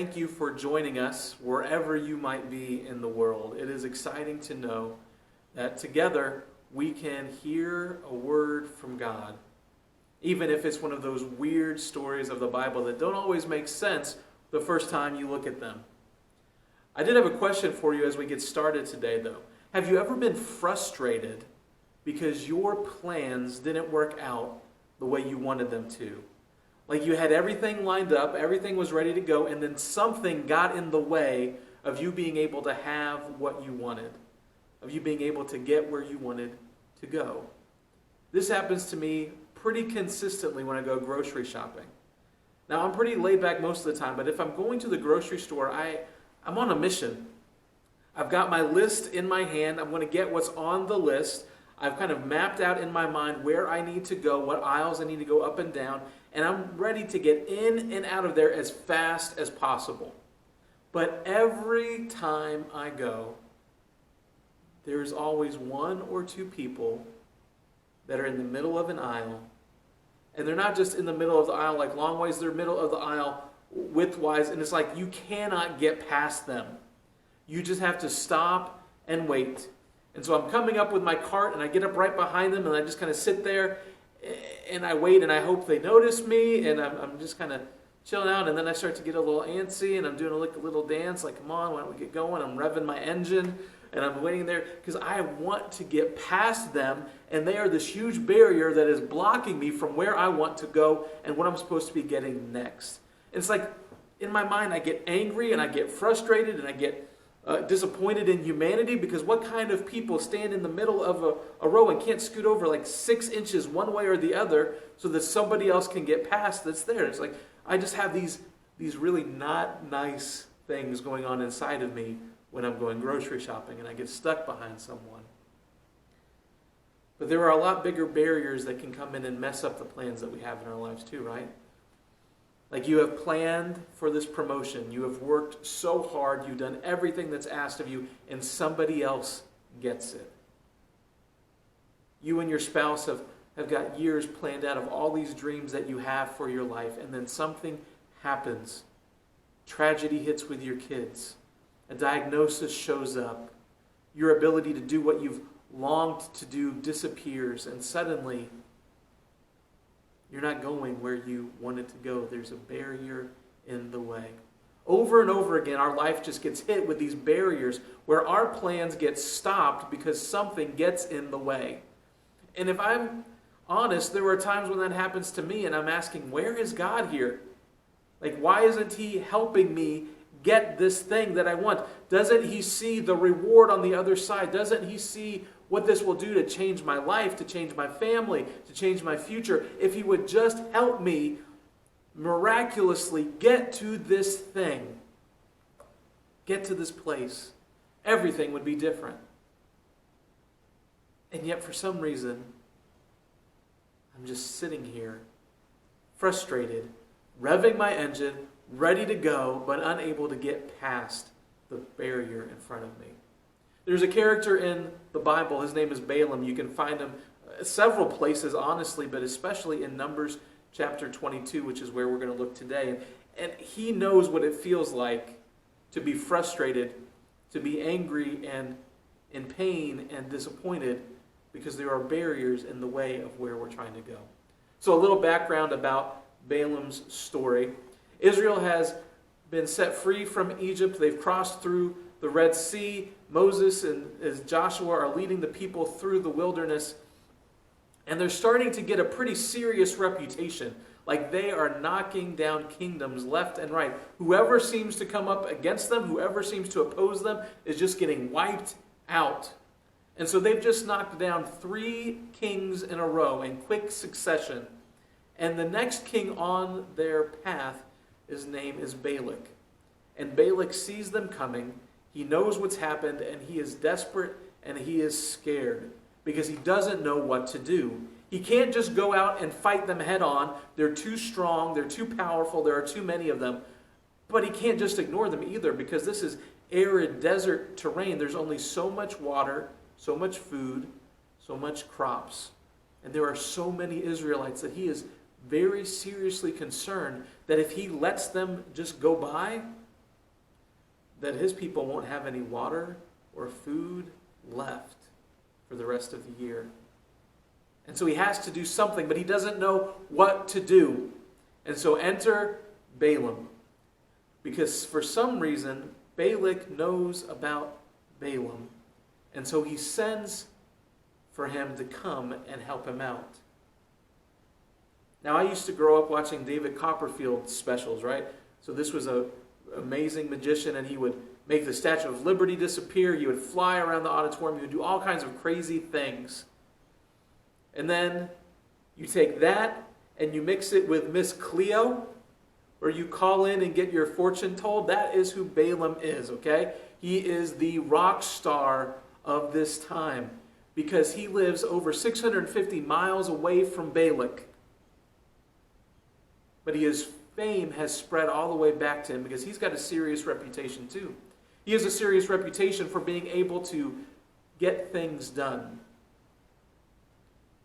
thank you for joining us wherever you might be in the world. It is exciting to know that together we can hear a word from God, even if it's one of those weird stories of the Bible that don't always make sense the first time you look at them. I did have a question for you as we get started today, though. Have you ever been frustrated because your plans didn't work out the way you wanted them to? Like you had everything lined up, everything was ready to go, and then something got in the way of you being able to have what you wanted, of you being able to get where you wanted to go. This happens to me pretty consistently when I go grocery shopping. Now, I'm pretty laid back most of the time, but if I'm going to the grocery store, I'm on a mission. I've got my list in my hand. I'm going to get what's on the list. I've kind of mapped out in my mind where I need to go, what aisles I need to go up and down, and I'm ready to get in and out of there as fast as possible. But every time I go, there's always one or two people that are in the middle of an aisle. And they're not just in the middle of the aisle like long ways, they're middle of the aisle widthwise, and it's like you cannot get past them. You just have to stop and wait. And so I'm coming up with my cart, and I get up right behind them, and I just kind of sit there, and I wait, and I hope they notice me, and I'm just kind of chilling out, and then I start to get a little antsy, and I'm doing a little dance, like, come on, why don't we get going? I'm revving my engine, and I'm waiting there, because I want to get past them, and they are this huge barrier that is blocking me from where I want to go, and what I'm supposed to be getting next. And it's like, in my mind, I get angry, and I get frustrated, and I get disappointed in humanity, because what kind of people stand in the middle of a row and can't scoot over like 6 inches one way or the other so that somebody else can get past that's there? It's like I just have these really not nice things going on inside of me when I'm going grocery shopping, and I get stuck behind someone. But there are a lot bigger barriers that can come in and mess up the plans that we have in our lives too, right? Like you have planned for this promotion. You have worked so hard. You've done everything that's asked of you, and somebody else gets it. You and your spouse have got years planned out of all these dreams that you have for your life, and then something happens. Tragedy hits with your kids. A diagnosis shows up. Your ability to do what you've longed to do disappears, and suddenly you're not going where you wanted to go. There's a barrier in the way. Over and over again, our life just gets hit with these barriers where our plans get stopped because something gets in the way. And if I'm honest, there are times when that happens to me, and I'm asking, where is God here? Like, why isn't He helping me get this thing that I want? Doesn't He see the reward on the other side? Doesn't He see what this will do to change my life, to change my family, to change my future? If He would just help me miraculously get to this thing, get to this place, everything would be different. And yet for some reason, I'm just sitting here, frustrated, revving my engine, ready to go, but unable to get past the barrier in front of me. There's a character in the Bible. His name is Balaam. You can find him several places, honestly, but especially in Numbers chapter 22, which is where we're going to look today. And he knows what it feels like to be frustrated, to be angry and in pain and disappointed because there are barriers in the way of where we're trying to go. So a little background about Balaam's story. Israel has been set free from Egypt. They've crossed through the Red Sea. Moses and as Joshua are leading the people through the wilderness. And they're starting to get a pretty serious reputation. Like they are knocking down kingdoms left and right. Whoever seems to come up against them, whoever seems to oppose them, is just getting wiped out. And so they've just knocked down 3 kings in a row in quick succession. And the next king on their path, his name is Balak. And Balak sees them coming. He knows what's happened, and he is desperate, and he is scared because he doesn't know what to do. He can't just go out and fight them head on. They're too strong, they're too powerful, there are too many of them. But he can't just ignore them either because this is arid desert terrain. There's only so much water, so much food, so much crops. And there are so many Israelites that he is very seriously concerned that if he lets them just go by, that his people won't have any water or food left for the rest of the year. And so he has to do something, but he doesn't know what to do. And so enter Balaam. Because for some reason, Balak knows about Balaam. And so he sends for him to come and help him out. Now, I used to grow up watching David Copperfield specials, right? So this was an amazing magician, and he would make the Statue of Liberty disappear. He would fly around the auditorium. He would do all kinds of crazy things. And then you take that and you mix it with Miss Cleo, or you call in and get your fortune told. That is who Balaam is, okay? He is the rock star of this time because he lives over 650 miles away from Balak. But his fame has spread all the way back to him because he's got a serious reputation too. He has a serious reputation for being able to get things done.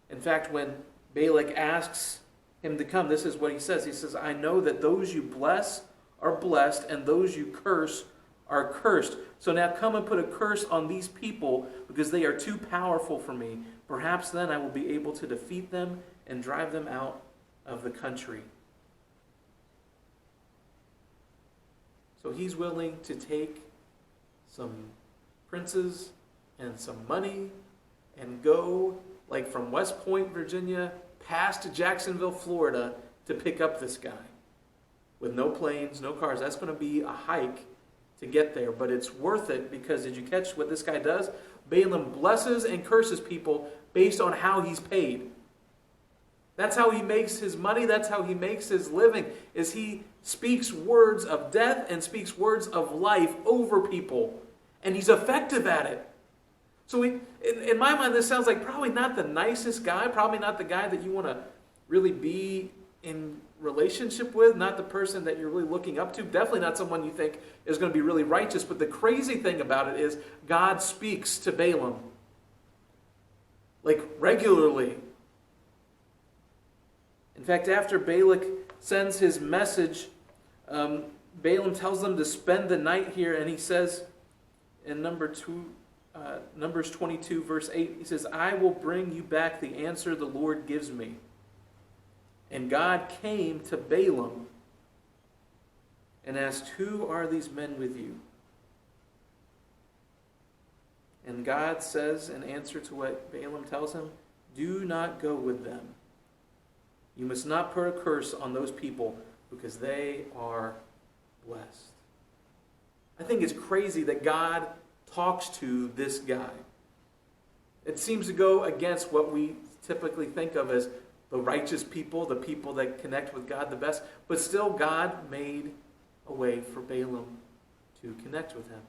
In fact, when Balak asks him to come, this is what he says. He says, I know that those you bless are blessed and those you curse are cursed. So now come and put a curse on these people because they are too powerful for me. Perhaps then I will be able to defeat them and drive them out of the country. So he's willing to take some princes and some money and go like from West Point, Virginia, past Jacksonville, Florida, to pick up this guy. With no planes, no cars. That's going to be a hike to get there. But it's worth it because did you catch what this guy does? Balaam blesses and curses people based on how he's paid. That's how he makes his money. That's how he makes his living, is he speaks words of death and speaks words of life over people. And he's effective at it. So in my mind, this sounds like probably not the nicest guy, probably not the guy that you want to really be in relationship with, not the person that you're really looking up to, definitely not someone you think is going to be really righteous. But the crazy thing about it is God speaks to Balaam, like regularly. In fact, after Balak sends his message, Balaam tells them to spend the night here, and he says in Numbers 22, verse 8, he says, I will bring you back the answer the Lord gives me. And God came to Balaam and asked, who are these men with you? And God says in answer to what Balaam tells him, do not go with them. You must not put a curse on those people because they are blessed. I think it's crazy that God talks to this guy. It seems to go against what we typically think of as the righteous people, the people that connect with God the best. But still, God made a way for Balaam to connect with him.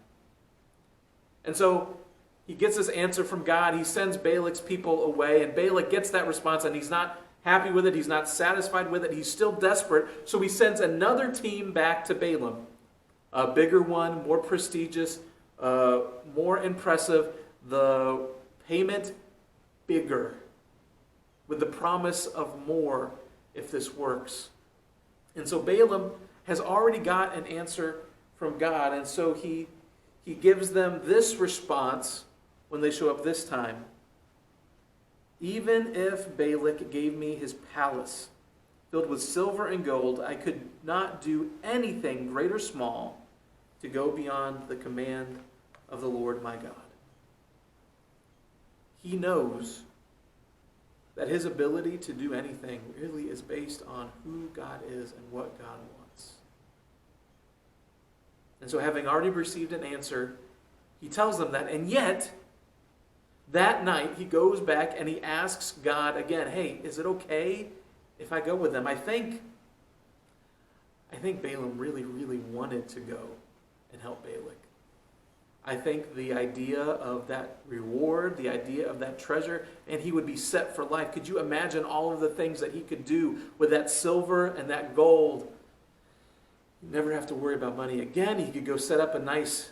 And so he gets this answer from God. He sends Balak's people away, and Balak gets that response, and he's not happy with it. He's not satisfied with it. He's still desperate. So he sends another team back to Balaam. A bigger one, more prestigious, more impressive. The payment bigger, with the promise of more if this works. And so Balaam has already got an answer from God. And so he gives them this response when they show up this time. Even if Balak gave me his palace filled with silver and gold, I could not do anything great or small to go beyond the command of the Lord my God. He knows that his ability to do anything really is based on who God is and what God wants. And so having already received an answer, he tells them that, and yet that night, he goes back and he asks God again, hey, is it okay if I go with them? I think Balaam really, really wanted to go and help Balak. I think the idea of that reward, the idea of that treasure, and he would be set for life. Could you imagine all of the things that he could do with that silver and that gold? He'd never have to worry about money again. He could go set up a nice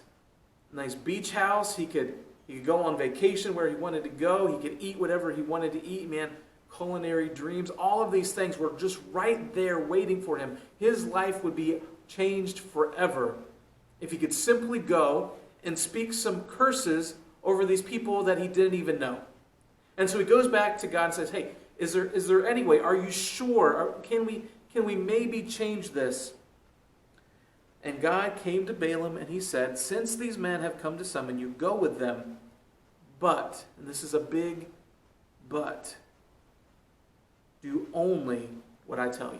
beach house. He could go on vacation where he wanted to go. He could eat whatever he wanted to eat. Man, culinary dreams. All of these things were just right there waiting for him. His life would be changed forever if he could simply go and speak some curses over these people that he didn't even know. And so he goes back to God and says, hey, is there any way? Are you sure? Can we maybe change this? And God came to Balaam and he said, since these men have come to summon you, go with them. But, and this is a big but, do only what I tell you.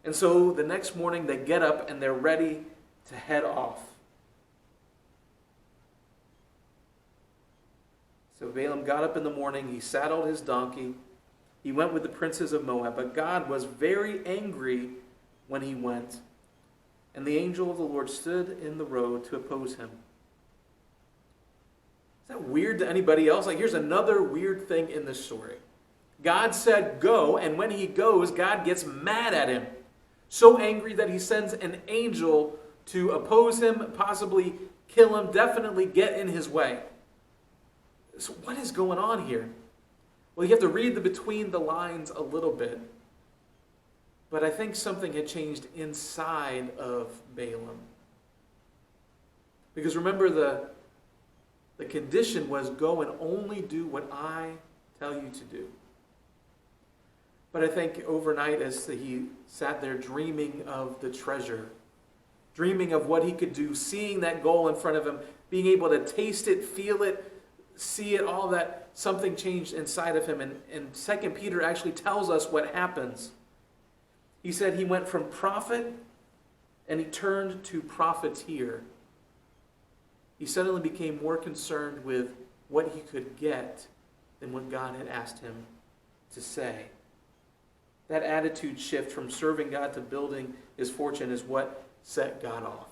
And so the next morning they get up and they're ready to head off. So Balaam got up in the morning, he saddled his donkey, he went with the princes of Moab, but God was very angry when he went, and the angel of the Lord stood in the road to oppose him. Is that weird to anybody else? Like, here's another weird thing in this story. God said go, and when he goes, God gets mad at him. So angry that he sends an angel to oppose him, possibly kill him, definitely get in his way. So what is going on here? Well, you have to read the between the lines a little bit. But I think something had changed inside of Balaam. Because remember, the condition was go and only do what I tell you to do. But I think overnight as he sat there dreaming of the treasure, dreaming of what he could do, seeing that goal in front of him, being able to taste it, feel it, see it, all that, something changed inside of him. And 2 Peter actually tells us what happens. He said he went from prophet and he turned to profiteer. He suddenly became more concerned with what he could get than what God had asked him to say. That attitude shift from serving God to building his fortune is what set God off.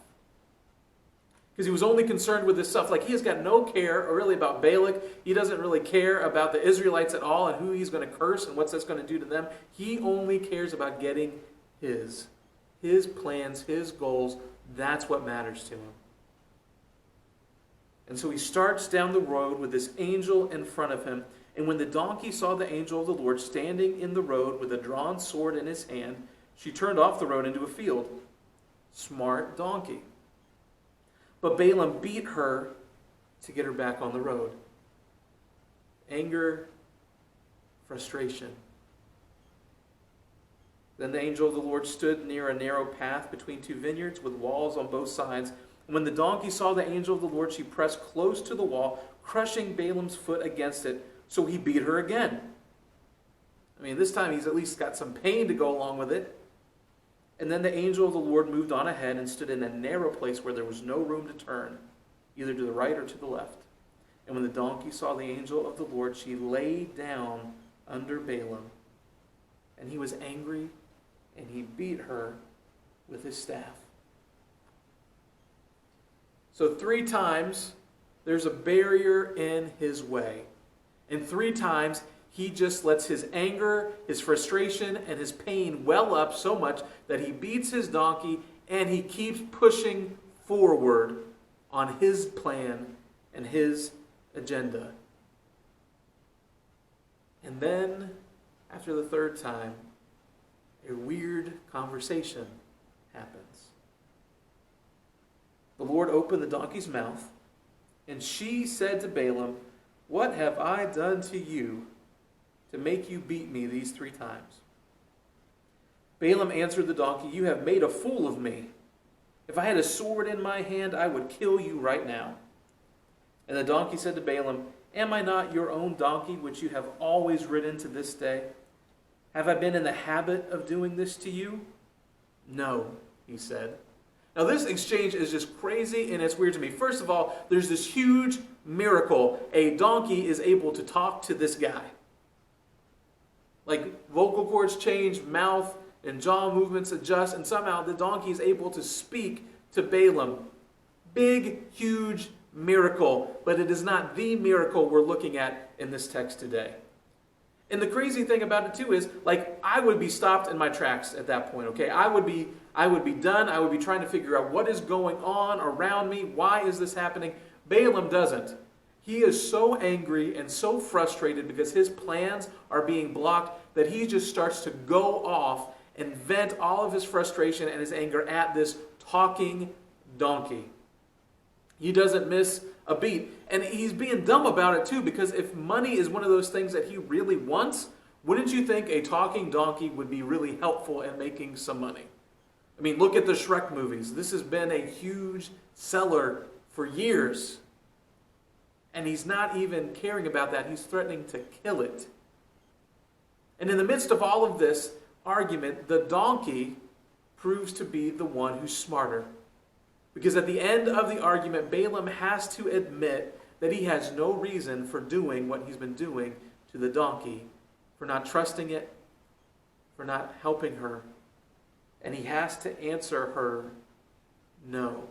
Because he was only concerned with this stuff. Like, he has got no care really about Balak. He doesn't really care about the Israelites at all and who he's going to curse and what's that's going to do to them. He only cares about getting his plans, his goals. That's what matters to him. And so he starts down the road with this angel in front of him. And when the donkey saw the angel of the Lord standing in the road with a drawn sword in his hand, she turned off the road into a field. Smart donkey. But Balaam beat her to get her back on the road. Anger, frustration. Then the angel of the Lord stood near a narrow path between two vineyards with walls on both sides. And when the donkey saw the angel of the Lord, she pressed close to the wall, crushing Balaam's foot against it. So he beat her again. I mean, this time he's at least got some pain to go along with it. And then the angel of the Lord moved on ahead and stood in a narrow place where there was no room to turn, either to the right or to the left. And when the donkey saw the angel of the Lord, she lay down under Balaam. And he was angry, and he beat her with his staff. So 3 times, there's a barrier in his way. And 3 times, he just lets his anger, his frustration, and his pain well up so much that he beats his donkey and he keeps pushing forward on his plan and his agenda. And then, after the 3rd time, a weird conversation happens. The Lord opened the donkey's mouth, and she said to Balaam, "What have I done to you to make you beat me these 3 times?" Balaam answered the donkey, "You have made a fool of me. If I had a sword in my hand, I would kill you right now." And the donkey said to Balaam, "Am I not your own donkey, which you have always ridden to this day? Have I been in the habit of doing this to you?" "No," he said. Now this exchange is just crazy and it's weird to me. First of all, there's this huge miracle. A donkey is able to talk to this guy. Like, vocal cords change, mouth and jaw movements adjust, and somehow the donkey is able to speak to Balaam. Big, huge miracle, but it is not the miracle we're looking at in this text today. And the crazy thing about it too is, like, I would be stopped in my tracks at that point, okay? I would be done. I would be trying to figure out what is going on around me. Why is this happening? Balaam doesn't. He is so angry and so frustrated because his plans are being blocked that he just starts to go off and vent all of his frustration and his anger at this talking donkey. He doesn't miss a beat. And he's being dumb about it too, because if money is one of those things that he really wants, wouldn't you think a talking donkey would be really helpful in making some money? I mean, look at the Shrek movies. This has been a huge seller for years. And he's not even caring about that. He's threatening to kill it. And in the midst of all of this argument, the donkey proves to be the one who's smarter. Because at the end of the argument, Balaam has to admit that he has no reason for doing what he's been doing to the donkey, for not trusting it, for not helping her. And he has to answer her no.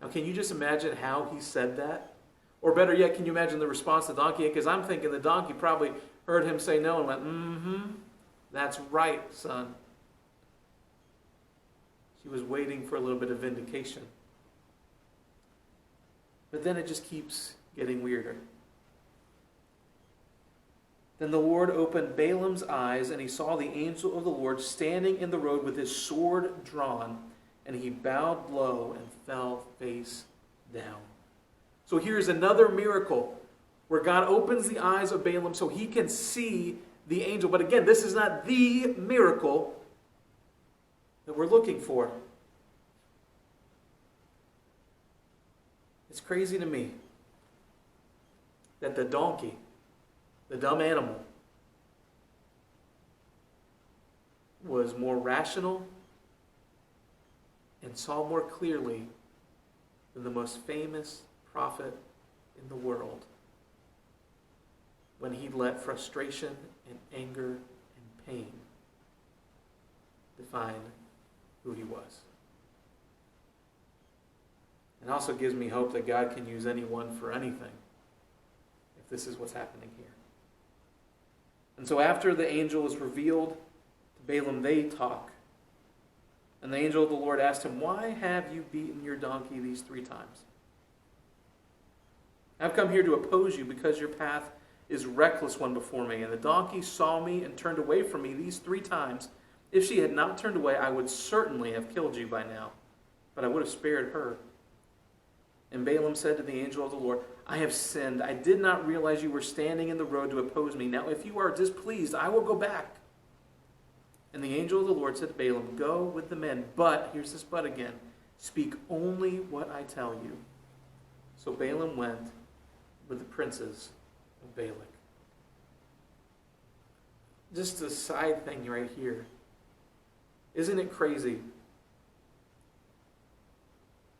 Now, can you just imagine how he said that? Or better yet, can you imagine the response to the donkey? Because I'm thinking the donkey probably heard him say no and went, that's right, son. She was waiting for a little bit of vindication. But then it just keeps getting weirder. Then the Lord opened Balaam's eyes, and he saw the angel of the Lord standing in the road with his sword drawn, and he bowed low and fell face down. So here's another miracle where God opens the eyes of Balaam so he can see the angel. But again, this is not the miracle that we're looking for. It's crazy to me that the donkey, the dumb animal, was more rational and saw more clearly than the most famous prophet in the world when he let frustration and anger and pain define who he was. It also gives me hope that God can use anyone for anything if this is what's happening here. And so after the angel is revealed to Balaam, they talk. And the angel of the Lord asked him, "Why have you beaten your donkey these 3 times? I've come here to oppose you because your path is reckless one before me. And the donkey saw me and turned away from me these 3 times. If she had not turned away, I would certainly have killed you by now, but I would have spared her." And Balaam said to the angel of the Lord, "I have sinned. I did not realize you were standing in the road to oppose me. Now, if you are displeased, I will go back." And the angel of the Lord said to Balaam, "Go with the men, but," here's this but again, "speak only what I tell you." So Balaam went with the princes of Balak. Just a side thing right here. Isn't it crazy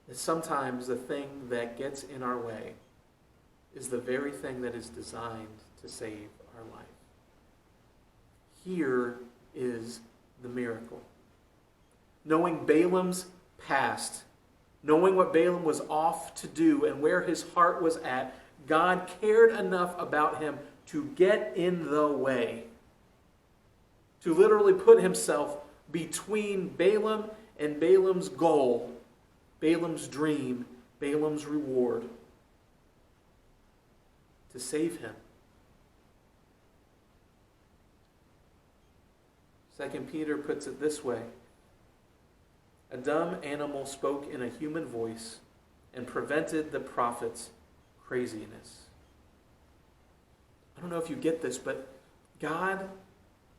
that sometimes the thing that gets in our way is the very thing that is designed to save our life? Here is the miracle. Knowing Balaam's past, knowing what Balaam was off to do and where his heart was at, God cared enough about him to get in the way, to literally put himself between Balaam and Balaam's goal, Balaam's dream, Balaam's reward, to save him. 2 Peter puts it this way: "A dumb animal spoke in a human voice and prevented the prophet's craziness." I don't know if you get this, but God,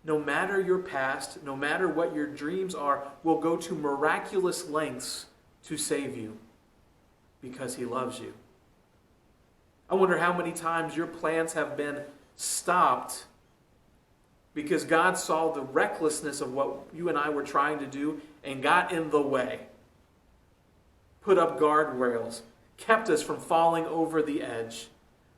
no matter your past, no matter what your dreams are, will go to miraculous lengths to save you because he loves you. I wonder how many times your plans have been stopped because God saw the recklessness of what you and I were trying to do and got in the way, put up guardrails, kept us from falling over the edge,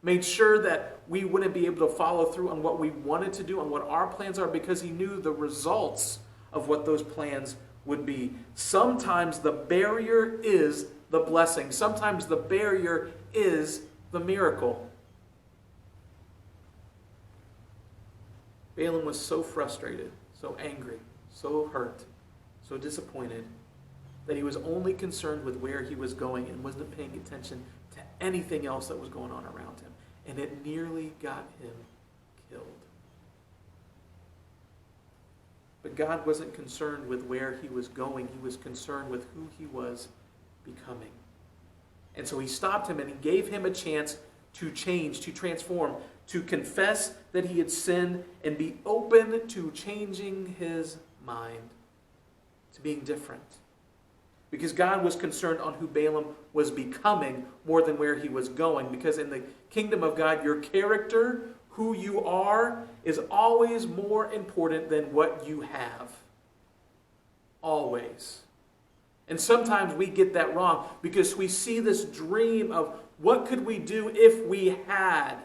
made sure that we wouldn't be able to follow through on what we wanted to do, on what our plans are, because he knew the results of what those plans would be. Sometimes the barrier is the blessing. Sometimes the barrier is the miracle. Balaam was so frustrated, so angry, so hurt, so disappointed that he was only concerned with where he was going and wasn't paying attention to anything else that was going on around him. And it nearly got him killed. But God wasn't concerned with where he was going. He was concerned with who he was becoming. And so he stopped him and he gave him a chance to change, to transform, to confess that he had sinned and be open to changing his mind, to being different. Because God was concerned on who Balaam was becoming more than where he was going. Because in the kingdom of God, your character, who you are, is always more important than what you have. Always. And sometimes we get that wrong because we see this dream of what could we do if we had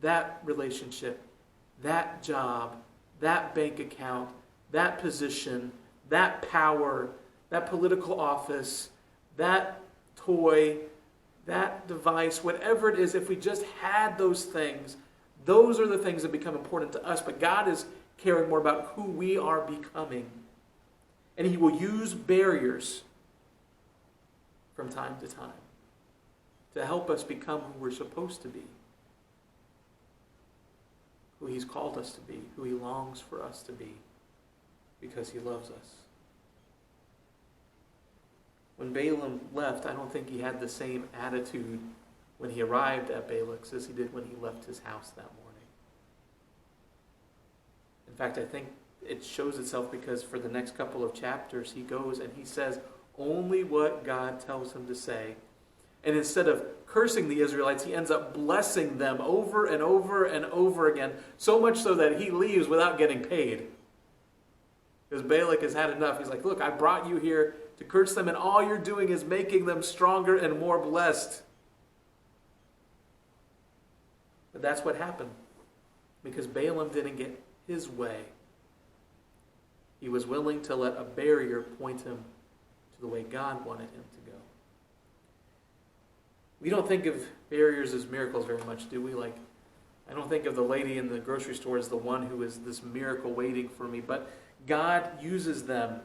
that relationship, that job, that bank account, that position, that power, that political office, that toy, that device, whatever it is. If we just had those things, those are the things that become important to us. But God is caring more about who we are becoming. And he will use barriers from time to time to help us become who we're supposed to be, who he's called us to be, who he longs for us to be, because he loves us. When Balaam left, I don't think he had the same attitude when he arrived at Balak's as he did when he left his house that morning. In fact, I think it shows itself because for the next couple of chapters, he goes and he says only what God tells him to say. And instead of cursing the Israelites, he ends up blessing them over and over and over again, so much so that he leaves without getting paid. Because Balak has had enough. He's like, look, I brought you here to curse them, and all you're doing is making them stronger and more blessed. But that's what happened. Because Balaam didn't get his way. He was willing to let a barrier point him to the way God wanted him to go. We don't think of barriers as miracles very much, do we? Like, I don't think of the lady in the grocery store as the one who is this miracle waiting for me, but God uses them.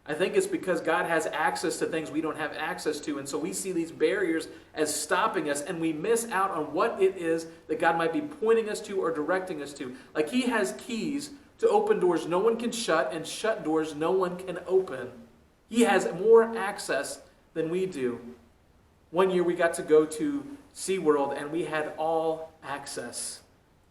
I think it's because God has access to things we don't have access to, and so we see these barriers as stopping us, and we miss out on what it is that God might be pointing us to or directing us to. Like he has keys to open doors no one can shut, and shut doors no one can open. He has more access than we do. One year we got to go to SeaWorld, and we had all access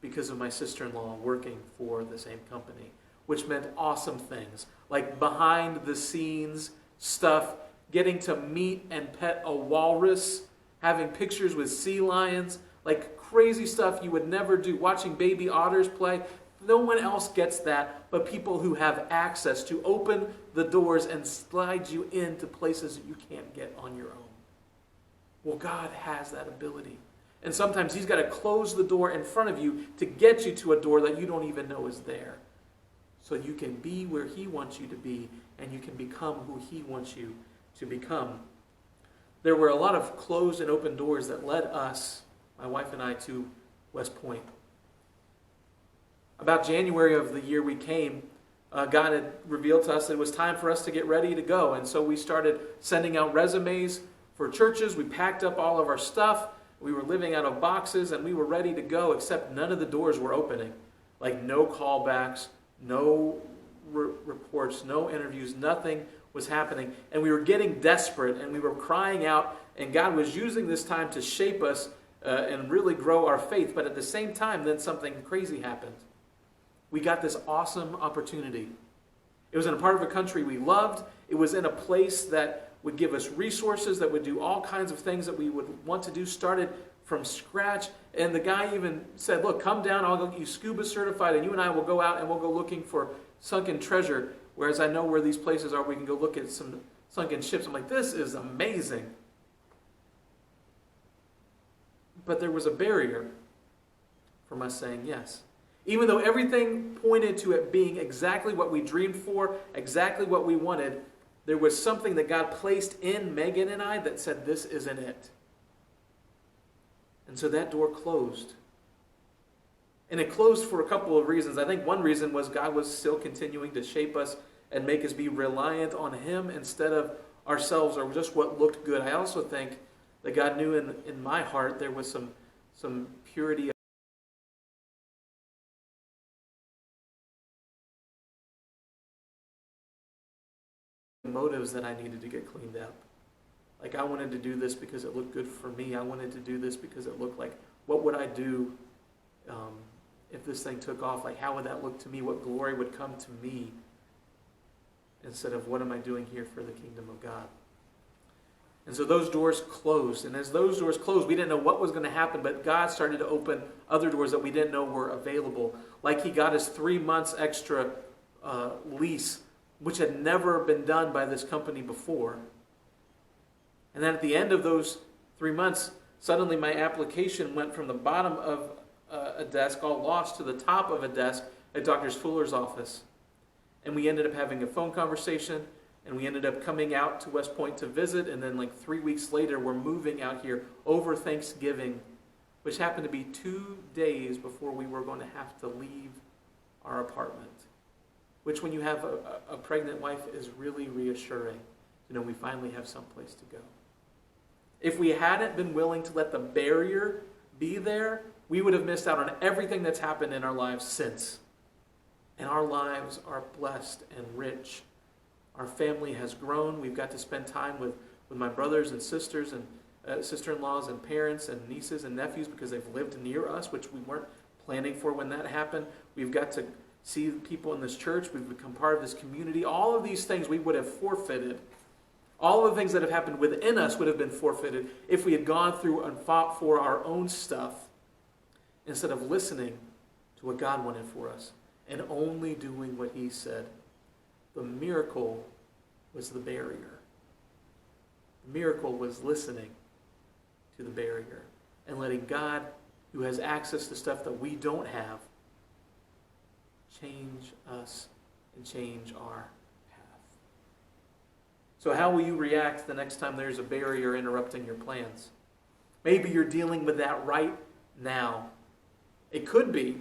because of my sister-in-law working for the same company, which meant awesome things, like behind-the-scenes stuff, getting to meet and pet a walrus, having pictures with sea lions, like crazy stuff you would never do, watching baby otters play. No one else gets that but people who have access to open the doors and slide you into places that you can't get on your own. Well, God has that ability. And sometimes he's got to close the door in front of you to get you to a door that you don't even know is there. So you can be where he wants you to be, and you can become who he wants you to become. There were a lot of closed and open doors that led us, my wife and I, to West Point. About January of the year we came, God had revealed to us that it was time for us to get ready to go. And so we started sending out resumes for churches. We packed up all of our stuff. We were living out of boxes, and we were ready to go, except none of the doors were opening. Like no callbacks, no reports, no interviews, nothing was happening. And we were getting desperate, and we were crying out, and God was using this time to shape us and really grow our faith. But at the same time, then something crazy happened. We got this awesome opportunity. It was in a part of a country we loved. It was in a place that would give us resources, that would do all kinds of things that we would want to do, started from scratch. And the guy even said, look, come down, I'll get you scuba certified, and you and I will go out and we'll go looking for sunken treasure, whereas I know where these places are, we can go look at some sunken ships. I'm like, this is amazing. But there was a barrier from us saying yes. Even though everything pointed to it being exactly what we dreamed for, exactly what we wanted, there was something that God placed in Megan and I that said, this isn't it. And so that door closed. And it closed for a couple of reasons. I think one reason was God was still continuing to shape us and make us be reliant on him instead of ourselves or just what looked good. I also think that God knew in my heart there was some purity motives that I needed to get cleaned up. Like I wanted to do this because it looked good for me. I wanted to do this because it looked like, what would I do if this thing took off? Like how would that look to me? What glory would come to me? Instead of what am I doing here for the kingdom of God? And so those doors closed. And as those doors closed, we didn't know what was going to happen, but God started to open other doors that we didn't know were available. Like he got us 3 months extra lease, which had never been done by this company before. And then at the end of those 3 months, suddenly my application went from the bottom of a desk, all lost, to the top of a desk at Dr. Fuller's office. And we ended up having a phone conversation, and we ended up coming out to West Point to visit, and then like 3 weeks later, we're moving out here over Thanksgiving, which happened to be 2 days before we were going to have to leave our apartment. Which, when you have a pregnant wife, is really reassuring to know we finally have someplace to go. If we hadn't been willing to let the barrier be there, we would have missed out on everything that's happened in our lives since. And our lives are blessed and rich. Our family has grown. We've got to spend time with my brothers and sisters and sister-in-laws and parents and nieces and nephews because they've lived near us, which we weren't planning for when that happened. We've got to see people in this church. We've become part of this community. All of these things we would have forfeited. All of the things that have happened within us would have been forfeited if we had gone through and fought for our own stuff instead of listening to what God wanted for us and only doing what he said. The miracle was the barrier. The miracle was listening to the barrier and letting God, who has access to stuff that we don't have, change us and change our path. So how will you react the next time there's a barrier interrupting your plans? Maybe you're dealing with that right now. It could be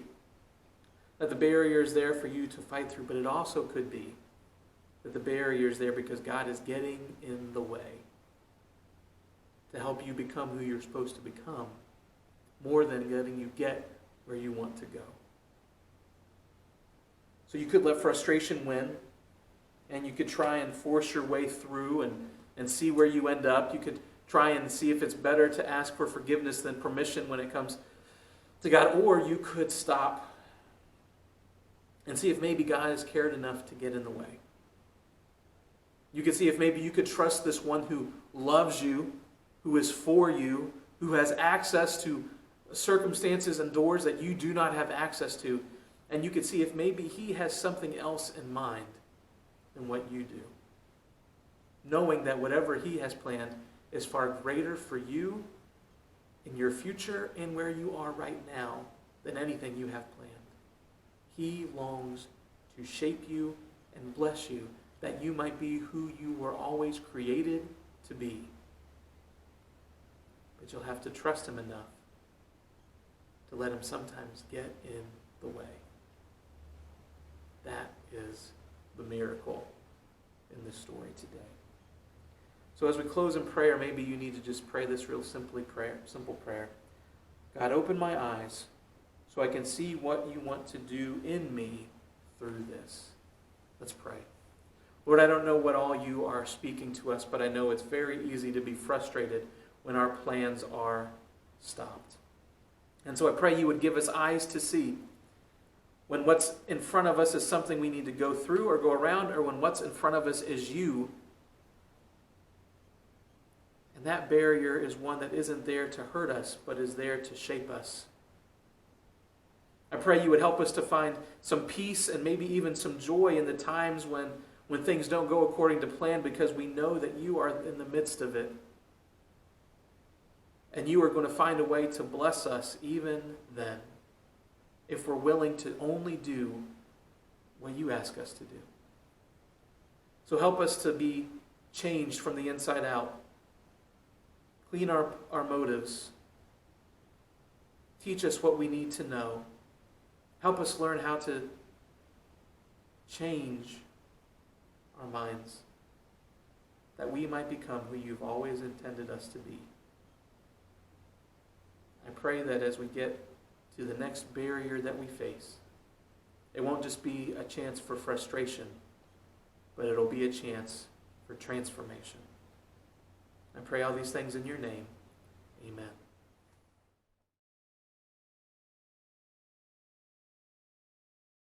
that the barrier is there for you to fight through, but it also could be that the barrier is there because God is getting in the way to help you become who you're supposed to become, more than letting you get where you want to go. So you could let frustration win, and you could try and force your way through and see where you end up. You could try and see if it's better to ask for forgiveness than permission when it comes to God, or you could stop and see if maybe God has cared enough to get in the way. You could see if maybe you could trust this one who loves you, who is for you, who has access to circumstances and doors that you do not have access to. And you could see if maybe he has something else in mind than what you do. Knowing that whatever he has planned is far greater for you in your future and where you are right now than anything you have planned. He longs to shape you and bless you that you might be who you were always created to be. But you'll have to trust him enough to let him sometimes get in the way. That is the miracle in this story today. So as we close in prayer, maybe you need to just pray this real simple prayer. God, open my eyes so I can see what you want to do in me through this. Let's pray. Lord, I don't know what all you are speaking to us, but I know it's very easy to be frustrated when our plans are stopped. And so I pray you would give us eyes to see when what's in front of us is something we need to go through or go around, or when what's in front of us is you. And that barrier is one that isn't there to hurt us, but is there to shape us. I pray you would help us to find some peace and maybe even some joy in the times when things don't go according to plan, because we know that you are in the midst of it. And you are going to find a way to bless us even then, if we're willing to only do what you ask us to do. So help us to be changed from the inside out. Clean our motives. Teach us what we need to know. Help us learn how to change our minds, that we might become who you've always intended us to be. I pray that as we get to the next barrier that we face, it won't just be a chance for frustration, but it'll be a chance for transformation. I pray all these things in your name. Amen.